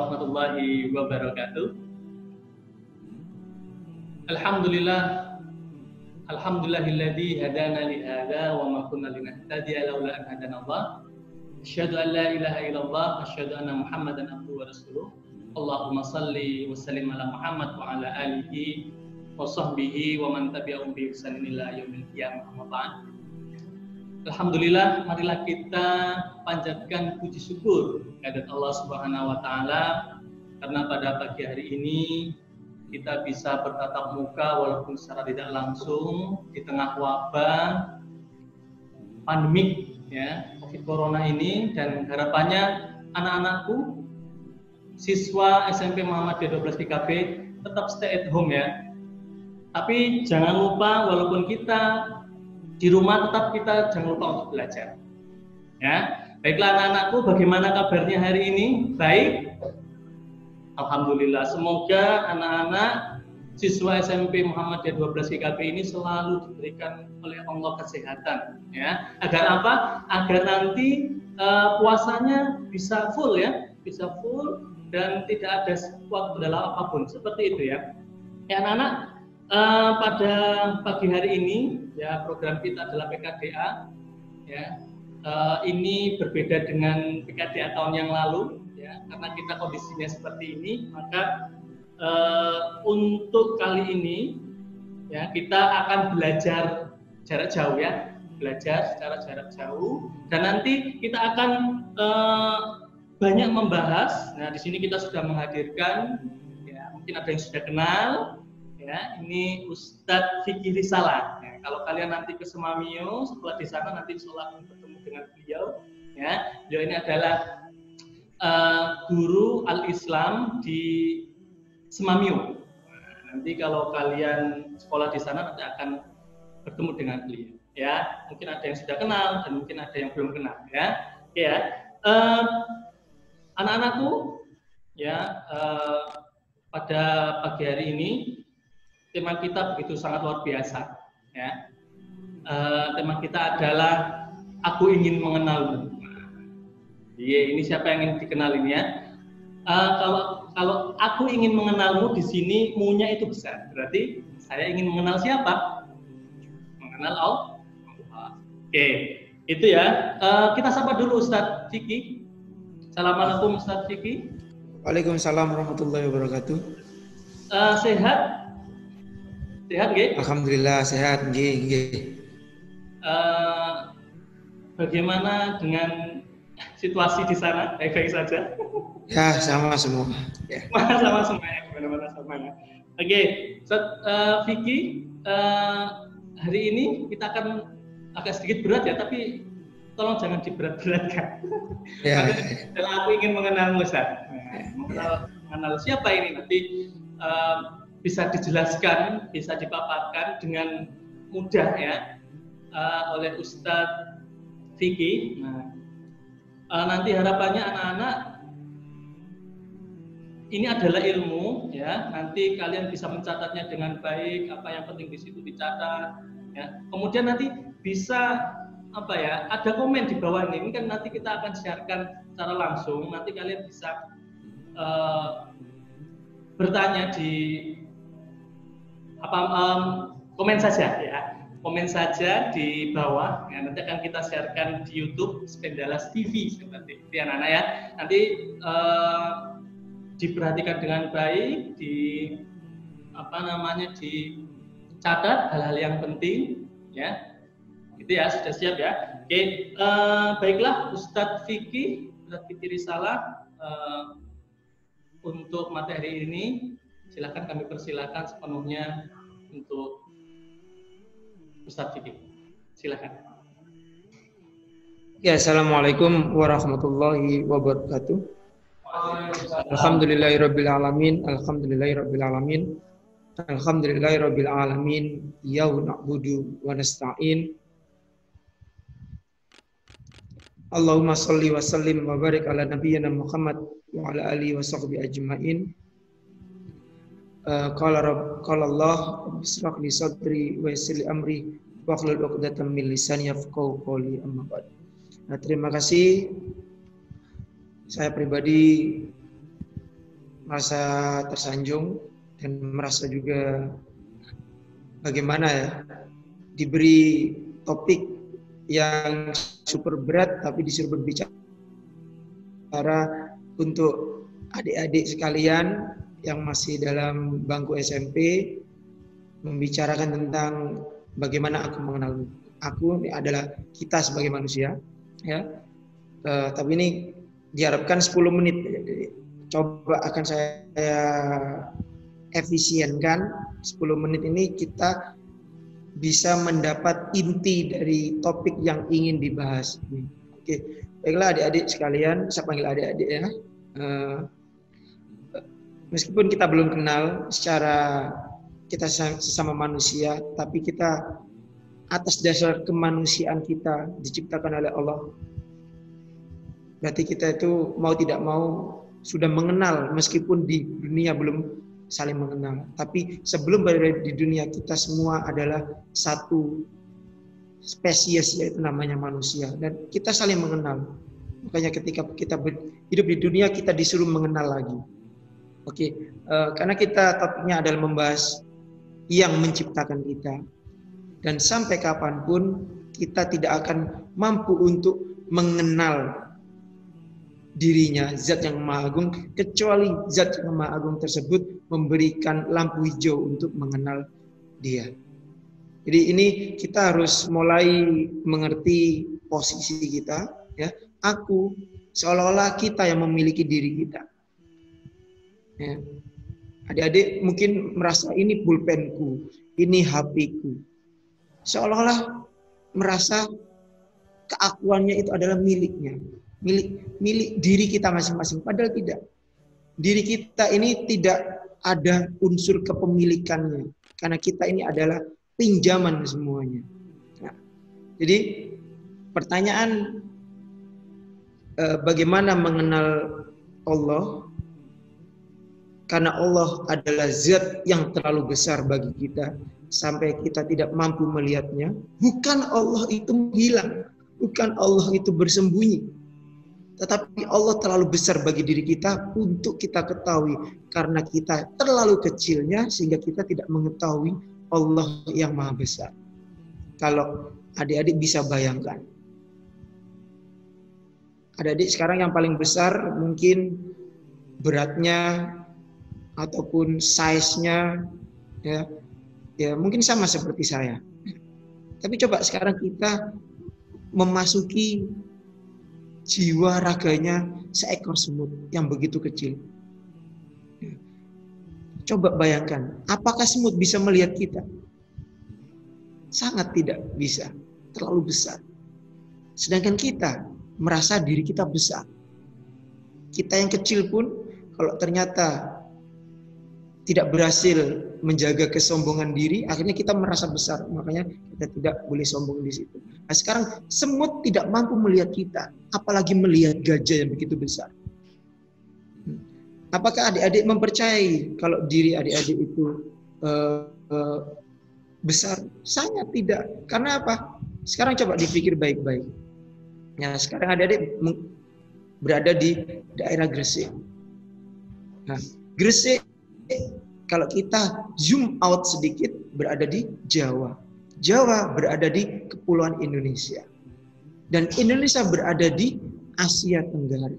warahmatullahi wabarakatuh. Alhamdulillahilladzi hadana li hadza wa ma kunna linahtadiya laula an hadanallah. Asyhadu an la ilaha illallah wa asyhadu anna Muhammadan abduhu wa rasuluh. Allahumma shalli wa sallim ala Muhammad wa ala alihi wa sahbihi wa man tabi'ahum bi ihsanin ila yaumil qiyamah. Amma ba'd. Alhamdulillah, marilah kita panjatkan puji syukur kehadirat Allah Subhanahu wa taala karena pada pagi hari ini kita bisa bertatap muka walaupun secara tidak langsung di tengah wabah pandemik ya Covid Corona ini, dan harapannya anak-anakku siswa SMP Muhammadiyah 12 PKB tetap stay at home ya. Tapi jangan lupa walaupun kita di rumah tetap kita jangan lupa untuk belajar. Ya, baiklah anak-anakku, bagaimana kabarnya hari ini? Baik. Alhamdulillah. Semoga anak-anak siswa SMP Muhammadiyah 12 PKB ini selalu diberikan oleh Allah kesehatan. Ya, agar apa? Agar nanti puasanya bisa full ya, bisa full dan tidak ada sesuatu dalam apapun. Seperti itu ya. Ya anak-anak. Pada pagi hari ini ya program kita adalah PKDA ya. Ini berbeda dengan PKDA tahun yang lalu ya, karena kita kondisinya seperti ini, maka untuk kali ini ya kita akan belajar jarak jauh ya, belajar secara jarak jauh, dan nanti kita akan banyak membahas. Nah, di sini kita sudah menghadirkan ya, mungkin ada yang sudah kenal. Ya, ini Ustadz Fikri Risalah. Ya, kalau kalian nanti ke Semamio, setelah di sana nanti insya bertemu dengan beliau. Ya, beliau ini adalah guru Al-Islam di Semamio. Nah, nanti kalau kalian sekolah di sana nanti akan bertemu dengan beliau. Ya, mungkin ada yang sudah kenal dan mungkin ada yang belum kenal. Ya, ya. Anak-anakku, ya pada pagi hari ini. Tema kita begitu sangat luar biasa, ya. Tema kita adalah aku ingin mengenalmu. Iya, ini siapa yang ingin dikenalin ya? Kalau aku ingin mengenalmu di sini, mu-nya itu besar. Berarti saya ingin mengenal siapa? Mengenal Allah. Oke, itu ya. Kita sapa dulu Ustadz Fikri. Assalamualaikum Ustadz Fikri. Waalaikumsalam warahmatullahi wabarakatuh. Sehat? Sehat nggih? Alhamdulillah sehat nggih. Bagaimana dengan situasi di sana? Baik-baik saja? Ya, sama semua. Ya. Sama semua ya, mana-mana sama ya. Oke, Vicky, hari ini kita akan agak sedikit berat ya, tapi tolong jangan diberat-beratkan. Ya. Dan aku ingin mengenalmu, Ustaz. Mengenal siapa ini nanti bisa dijelaskan, bisa dipaparkan dengan mudah ya oleh Ustadz Fikri. Nah, nanti harapannya anak-anak ini adalah ilmu ya. Nanti kalian bisa mencatatnya dengan baik, apa yang penting di situ dicatat. Ya. Kemudian nanti bisa apa ya? Ada komen di bawah ini. Ini kan nanti kita akan siarkan secara langsung. Nanti kalian bisa bertanya di komen saja ya, komen saja di bawah ya, nanti akan kita sharekan di YouTube Spendalas TV seperti itu ya anak-anak ya. Nanti diperhatikan dengan baik, dicatat hal-hal yang penting ya. Itu ya, sudah siap ya. Oke, baiklah Ustadz Fikri Risalah, untuk materi ini silakan kami persilakan sepenuhnya untuk Ustadz Fikri. Silakan. Ya, assalamualaikum warahmatullahi wabarakatuh. Alhamdulillahirabbil alamin, alhamdulillahirabbil alamin, alhamdulillahirabbil alamin. Ya na'budu wa nasta'in. Allahumma shalli wa sallim wa barik ala nabiyyina Muhammad wa ala alihi wa sahbihi ajmain. Qala Allah bishrah li sadri wa yassir li amri wa hlul 'uqdatam min lisani yafqahu qawli, amma ba'd. Nah, terima kasih. Saya pribadi merasa tersanjung dan merasa juga bagaimana ya, diberi topik yang super berat tapi disuruh berbicara untuk adik-adik sekalian yang masih dalam bangku SMP, membicarakan tentang bagaimana aku mengenal aku. Ini adalah kita sebagai manusia, ya. Tapi ini diharapkan 10 menit. Jadi, coba akan saya efisienkan 10 menit ini kita bisa mendapat inti dari topik yang ingin dibahas. Oke, baiklah adik-adik sekalian, saya panggil adik-adik ya. Meskipun kita belum kenal secara kita sesama manusia, tapi kita atas dasar kemanusiaan kita diciptakan oleh Allah. Berarti kita itu mau tidak mau sudah mengenal, meskipun di dunia belum saling mengenal. Tapi sebelum berada di dunia, kita semua adalah satu spesies, yaitu namanya manusia. Dan kita saling mengenal. Makanya ketika kita hidup di dunia, kita disuruh mengenal lagi. Oke, karena kita topiknya adalah membahas yang menciptakan kita. Dan sampai kapanpun kita tidak akan mampu untuk mengenal dirinya, zat yang maha agung, kecuali zat yang maha agung tersebut memberikan lampu hijau untuk mengenal dia. Jadi ini kita harus mulai mengerti posisi kita, ya. Aku seolah-olah kita yang memiliki diri kita. Ya. Adik-adik mungkin merasa ini pulpenku, ini HP-ku. Seolah-olah merasa keakuannya itu adalah miliknya. Milik diri kita masing-masing, padahal tidak. Diri kita ini tidak ada unsur kepemilikannya, karena kita ini adalah pinjaman semuanya. Nah, jadi pertanyaan bagaimana mengenal Allah? Karena Allah adalah zat yang terlalu besar bagi kita sampai kita tidak mampu melihatnya. Bukan Allah itu hilang, bukan Allah itu bersembunyi. Tetapi Allah terlalu besar bagi diri kita untuk kita ketahui. Karena kita terlalu kecilnya sehingga kita tidak mengetahui Allah yang maha besar. Kalau adik-adik bisa bayangkan. Adik-adik sekarang yang paling besar mungkin beratnya ataupun size-nya ya mungkin sama seperti saya. Tapi coba sekarang kita memasuki jiwa raganya seekor semut yang begitu kecil. Coba bayangkan, apakah semut bisa melihat kita? Sangat tidak bisa, terlalu besar. Sedangkan kita merasa diri kita besar. Kita yang kecil pun kalau ternyata tidak berhasil menjaga kesombongan diri, akhirnya kita merasa besar. Makanya kita tidak boleh sombong di situ. Nah, sekarang semut tidak mampu melihat kita, apalagi melihat gajah yang begitu besar. Apakah adik-adik mempercayai kalau diri adik-adik itu besar? Sangat tidak. Karena apa? Sekarang coba dipikir baik-baik. Nah, sekarang adik-adik berada di daerah Gresik. Nah, Gresik kalau kita zoom out sedikit berada di Jawa. Jawa berada di Kepulauan Indonesia. Dan Indonesia berada di Asia Tenggara.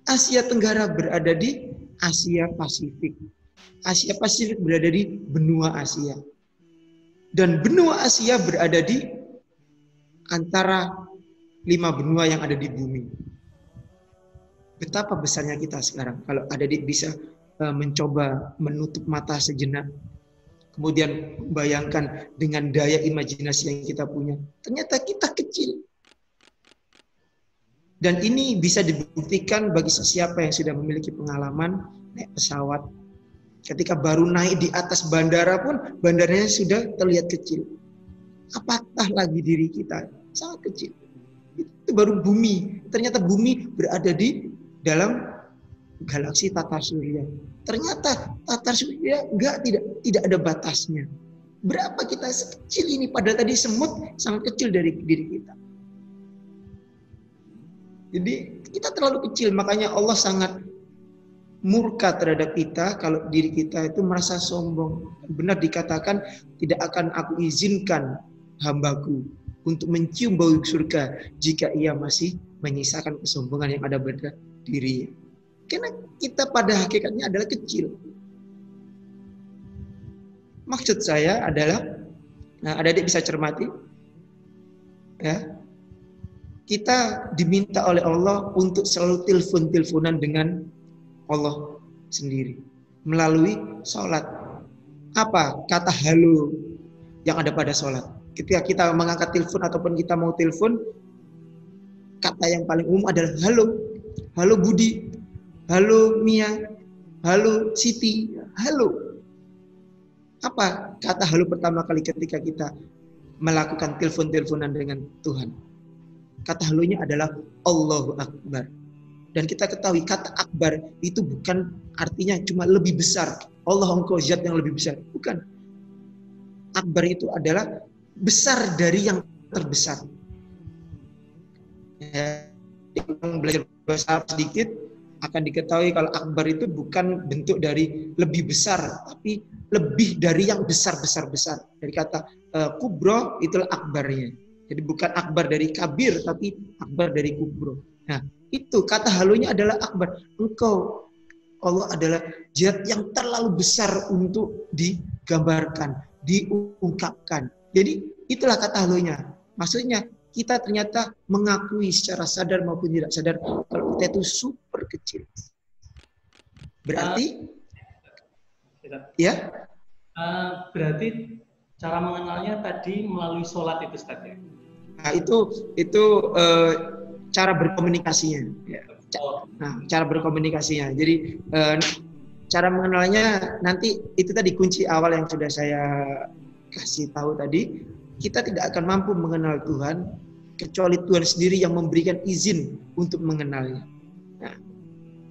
Asia Tenggara berada di Asia Pasifik. Asia Pasifik berada di benua Asia. Dan benua Asia berada di antara 5 benua yang ada di bumi. Betapa besarnya kita sekarang. Kalau adik bisa mencoba menutup mata sejenak, kemudian bayangkan dengan daya imajinasi yang kita punya, ternyata kita kecil. Dan ini bisa dibuktikan bagi siapa yang sudah memiliki pengalaman naik pesawat. Ketika baru naik di atas bandara pun, bandaranya sudah terlihat kecil. Apakah lagi diri kita? Sangat kecil. Itu baru bumi. Ternyata bumi berada di dalam galaksi tata surya. Ternyata tata surya tidak ada batasnya. Berapa kita sekecil ini, padahal tadi semut sangat kecil dari diri kita. Jadi kita terlalu kecil, makanya Allah sangat murka terhadap kita kalau diri kita itu merasa sombong. Benar dikatakan, tidak akan aku izinkan hambaku untuk mencium bau surga jika ia masih menyisakan kesombongan yang ada pada dirinya. Karena kita pada hakikatnya adalah kecil. Maksud saya adalah, nah, adik-adik bisa cermati, ya, kita diminta oleh Allah untuk selalu teleponan dengan Allah sendiri melalui sholat. Apa kata halo yang ada pada sholat? Ketika kita mengangkat telepon ataupun kita mau telepon, kata yang paling umum adalah halo, halo Budi, halo Mia, halo Siti, halo. Apa kata halo pertama kali ketika kita melakukan teleponan dengan Tuhan? Kata halonya adalah Allahu Akbar. Dan kita ketahui kata akbar itu bukan artinya cuma lebih besar. Allah engkau zat yang lebih besar. Bukan. Akbar itu adalah besar dari yang terbesar. Ya, yang belajar bahasa Arab sedikit akan diketahui kalau akbar itu bukan bentuk dari lebih besar, tapi lebih dari yang besar-besar-besar. Dari kata kubro itulah akbarnya. Jadi bukan akbar dari kabir, tapi akbar dari kubro. Nah, itu kata halonya adalah akbar. Engkau, Allah adalah zat yang terlalu besar untuk digambarkan, diungkapkan. Jadi itulah kata halonya. Maksudnya kita ternyata mengakui secara sadar maupun tidak sadar kalau kita itu super kecil. Berarti, ya? Berarti cara mengenalnya tadi melalui sholat itu, Ustaz, ya? Nah, itu cara berkomunikasinya. Ya. Nah, cara berkomunikasinya. Jadi cara mengenalnya nanti itu tadi kunci awal yang sudah saya kasih tahu tadi. Kita tidak akan mampu mengenal Tuhan kecuali Tuhan sendiri yang memberikan izin untuk mengenalnya. Nah,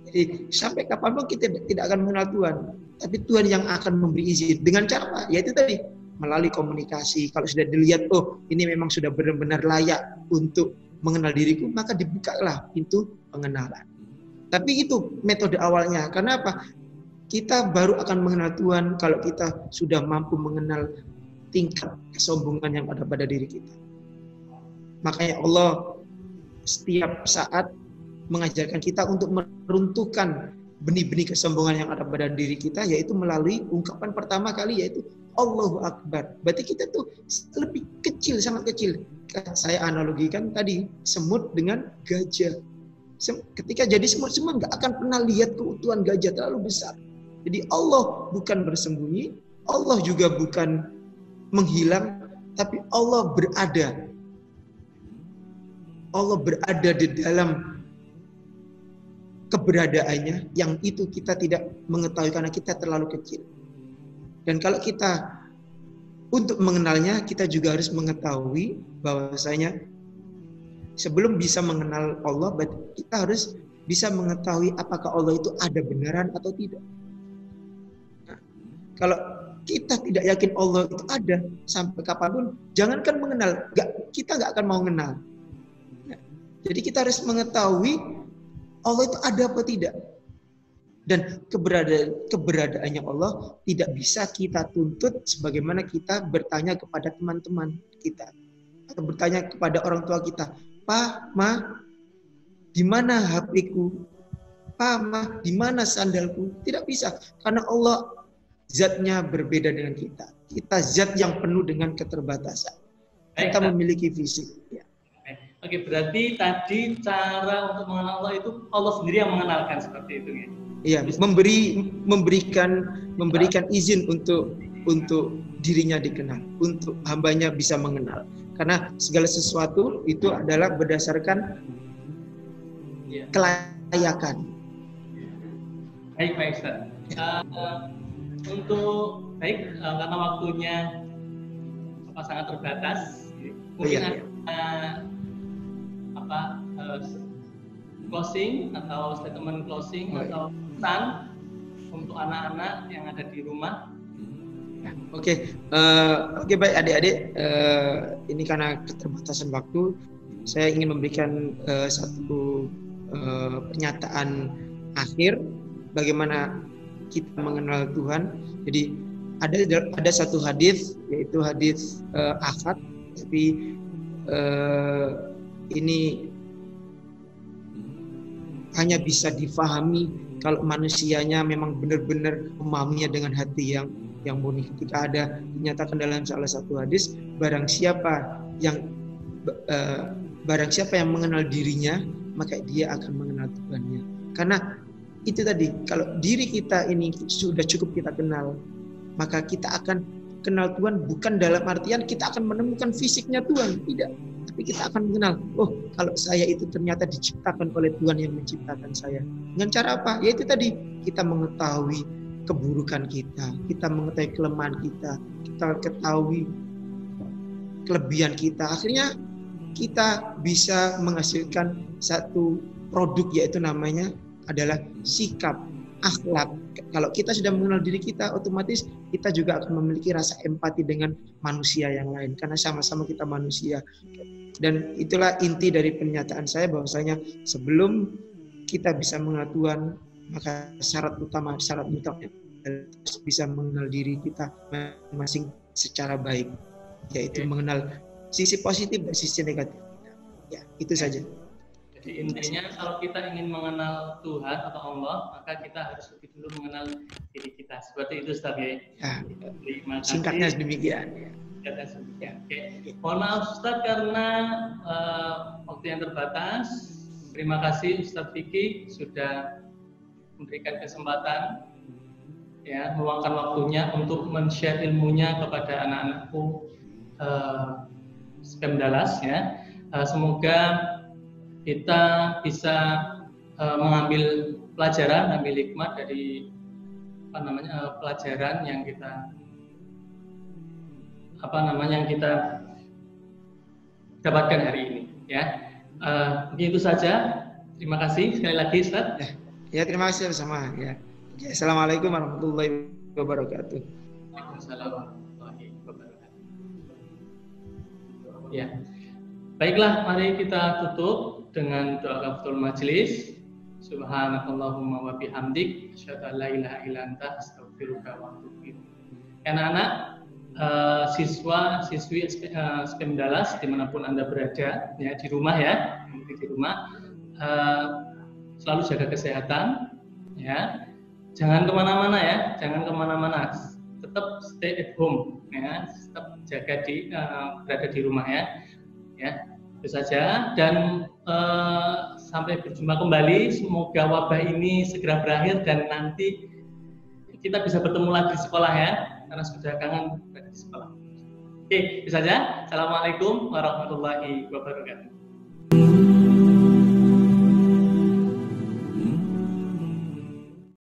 jadi sampai kapanpun kita tidak akan mengenal Tuhan, tapi Tuhan yang akan memberi izin dengan cara apa? Yaitu tadi melalui komunikasi. Kalau sudah dilihat, oh ini memang sudah benar-benar layak untuk mengenal diriku, maka dibukalah pintu pengenalan. Tapi itu metode awalnya. Karena apa? Kita baru akan mengenal Tuhan kalau kita sudah mampu mengenal tingkat kesombongan yang ada pada diri kita. Makanya Allah setiap saat mengajarkan kita untuk meruntuhkan benih-benih kesombongan yang ada pada diri kita, yaitu melalui ungkapan pertama kali, yaitu Allahu Akbar. Berarti kita tuh lebih kecil, sangat kecil. Saya analogikan tadi semut dengan gajah. Ketika jadi semut nggak akan pernah lihat keutuhan gajah, terlalu besar. Jadi Allah bukan bersembunyi, Allah juga bukan menghilang, tapi Allah berada. Allah berada di dalam keberadaannya yang itu kita tidak mengetahui karena kita terlalu kecil. Dan kalau kita untuk mengenalnya, kita juga harus mengetahui bahwasanya sebelum bisa mengenal Allah, kita harus bisa mengetahui apakah Allah itu ada benaran atau tidak. Nah, kalau kita tidak yakin Allah itu ada sampai kapanpun, jangankan mengenal, kita nggak akan mau mengenal. Nah, jadi kita harus mengetahui Allah itu ada apa tidak. Dan keberadaannya Allah tidak bisa kita tuntut sebagaimana kita bertanya kepada teman-teman kita atau bertanya kepada orang tua kita, "Pa, Ma, di mana HP-ku? Pa, Ma, di mana sandalku?" Tidak bisa, karena Allah zatnya berbeda dengan kita. Kita zat yang penuh dengan keterbatasan. Kita memiliki fisik. Ya. Oke, berarti tadi cara untuk mengenal Allah itu Allah sendiri yang mengenalkan seperti itu, ya? Iya, memberikan izin untuk dirinya dikenal, untuk hambanya bisa mengenal. Karena segala sesuatu itu adalah berdasarkan kelayakan. Baik, Ustaz. Karena waktunya sangat terbatas, mungkin closing atau statement closing atau pesan untuk anak-anak yang ada di rumah. Oke, baik adik-adik, ini karena keterbatasan waktu, saya ingin memberikan satu pernyataan akhir bagaimana kita mengenal Tuhan. Jadi ada satu hadis, yaitu hadis ahad, tapi ini hanya bisa difahami kalau manusianya memang benar-benar memahaminya dengan hati yang murni. Ketika ada dinyatakan dalam salah satu hadis, barang siapa yang mengenal dirinya, maka dia akan mengenal Tuhannya. Karena itu tadi, kalau diri kita ini sudah cukup kita kenal, maka kita akan kenal Tuhan bukan dalam artian kita akan menemukan fisiknya Tuhan, tidak. Tapi kita akan mengenal, oh kalau saya itu ternyata diciptakan oleh Tuhan yang menciptakan saya. Dengan cara apa? Yaitu tadi, kita mengetahui keburukan kita mengetahui kelemahan kita ketahui kelebihan kita. Akhirnya kita bisa menghasilkan satu produk, yaitu namanya adalah sikap, akhlak. Kalau kita sudah mengenal diri kita, otomatis kita juga akan memiliki rasa empati dengan manusia yang lain, karena sama-sama kita manusia. Dan itulah inti dari pernyataan saya, bahwasanya sebelum kita bisa mengenal Tuhan, maka syarat utama, syarat mutlaknya bisa mengenal diri kita masing-masing secara baik, yaitu mengenal sisi positif dan sisi negatif. Ya, itu saja. Jadi intinya kalau kita ingin mengenal Tuhan atau Allah, maka kita harus lebih dulu mengenal diri kita. Seperti itu, Ustaz ya. Singkatnya demikian. Ya. Oke. Mohon maaf Ustaz karena waktu yang terbatas. Terima kasih Ustaz Vicky sudah memberikan kesempatan, ya, meluangkan waktunya untuk men-share ilmunya kepada anak-anakku SPEM Dallas, ya. Semoga kita bisa mengambil pelajaran, ambil hikmah dari pelajaran yang kita dapatkan hari ini, ya. Mungkin itu saja. Terima kasih sekali lagi, Ustaz. Ya, terima kasih bersama. Ya. Assalamualaikum warahmatullahi wabarakatuh. Waalaikumsalam warahmatullahi wabarakatuh. Ya. Baiklah, mari kita tutup dengan doa kafaratul majelis. Subhanakallahumma wa bihamdik, asyhadu an la ilaha illa anta, astaghfiruka wa atubu ilaik. Anak-anak, siswa-siswi SPEM Dallas dimanapun Anda berada, ya, di rumah ya, di rumah, selalu jaga kesehatan, ya, jangan kemana-mana ya, tetap stay at home, ya, tetap jaga berada di rumah ya, itu saja, dan sampai berjumpa kembali. Semoga wabah ini segera berakhir dan nanti kita bisa bertemu lagi di sekolah ya, karena sudah kangen di sekolah. Oke, itu saja. Assalamualaikum warahmatullahi wabarakatuh.